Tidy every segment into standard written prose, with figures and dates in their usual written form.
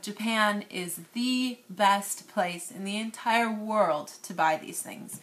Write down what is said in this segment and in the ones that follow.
Japan is the best place in the entire world to buy these things.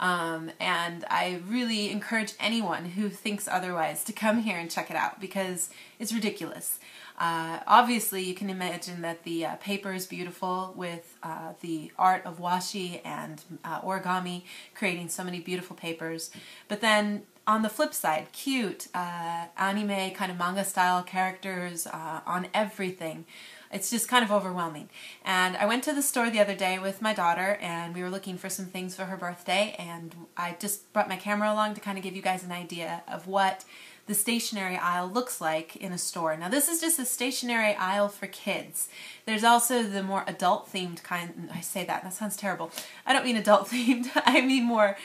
And I really encourage anyone who thinks otherwise to come here and check it out because it's ridiculous. Obviously, you can imagine that the paper is beautiful with the art of washi and origami, creating so many beautiful papers. But then on the flip side, cute anime kind of manga style characters on everything. It's just kind of overwhelming. And I went to the store the other day with my daughter and we were looking for some things for her birthday, and I just brought my camera along to kind of give you guys an idea of what the stationery aisle looks like in a store. Now this is just a stationery aisle for kids. There's also the more adult themed kind. I say that sounds terrible. I don't mean adult themed. I mean more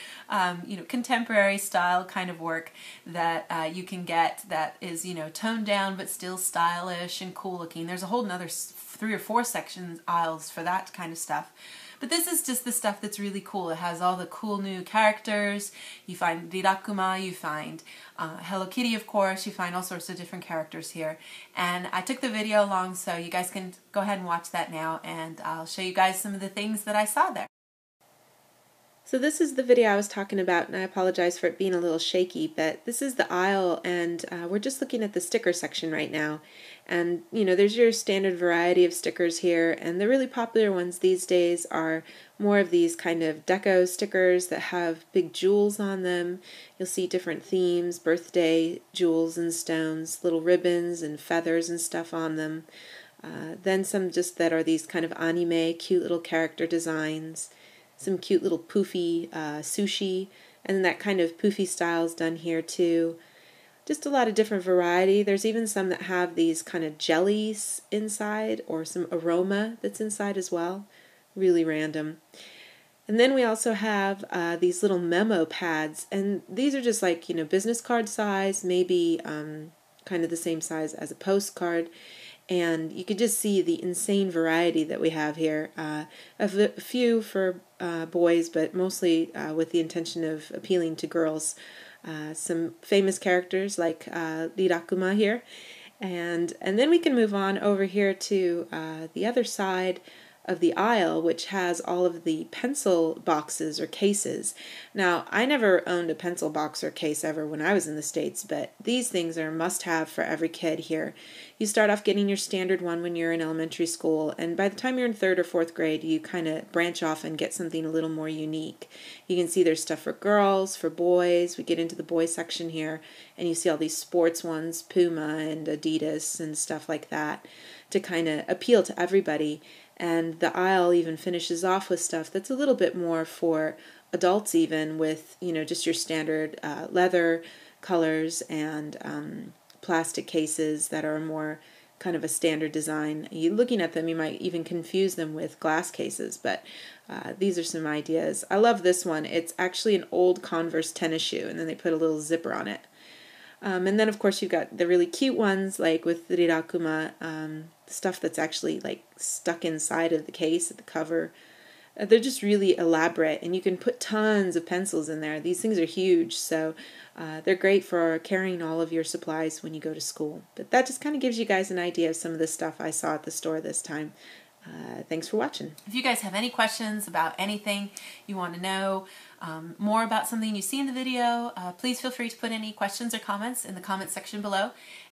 contemporary style kind of work that you can get that is toned down but still stylish and cool looking. There's a whole another 3 or 4 sections aisles for that kind of stuff. But this is just the stuff that's really cool. It has all the cool new characters. You find Rirakuma, you find Hello Kitty, of course. You find all sorts of different characters here. And I took the video along so you guys can go ahead and watch that now, and I'll show you guys some of the things that I saw there. So this is the video I was talking about, and I apologize for it being a little shaky, but this is the aisle, and we're just looking at the sticker section right now. And there's your standard variety of stickers here, and the really popular ones these days are more of these kind of deco stickers that have big jewels on them. You'll see different themes, birthday jewels and stones, little ribbons and feathers and stuff on them. Then some just that are these kind of anime, cute little character designs. Some cute little poofy sushi, and that kind of poofy styles done here too. Just a lot of different variety. There's even some that have these kind of jellies inside, or some aroma that's inside as well. Really random. And then we also have these little memo pads, and these are just like business card size, maybe kind of the same size as a postcard. And you could just see the insane variety that we have here. A few for boys, but mostly with the intention of appealing to girls. Some famous characters like Rirakuma here. And then we can move on over here to the other side of the aisle, which has all of the pencil boxes or cases. Now, I never owned a pencil box or case ever when I was in the States, but these things are a must-have for every kid here. You start off getting your standard one when you're in elementary school, and by the time you're in 3rd or 4th grade, you kind of branch off and get something a little more unique. You can see there's stuff for girls, for boys. We get into the boy section here, and you see all these sports ones, Puma and Adidas and stuff like that, to kind of appeal to everybody. And the aisle even finishes off with stuff that's a little bit more for adults, even with just your standard leather colors and plastic cases that are more kind of a standard design. Looking at them, you might even confuse them with glass cases, but these are some ideas. I love this one. It's actually an old Converse tennis shoe, and then they put a little zipper on it. And then, of course, you've got the really cute ones, like with the Rirakuma, stuff that's actually like stuck inside of the case at the cover. They're just really elaborate, and you can put tons of pencils in there. These things are huge, so they're great for carrying all of your supplies when you go to school. But that just kind of gives you guys an idea of some of the stuff I saw at the store this time. Thanks for watching. If you guys have any questions about anything, you want to know more about something you see in the video, please feel free to put any questions or comments in the comment section below.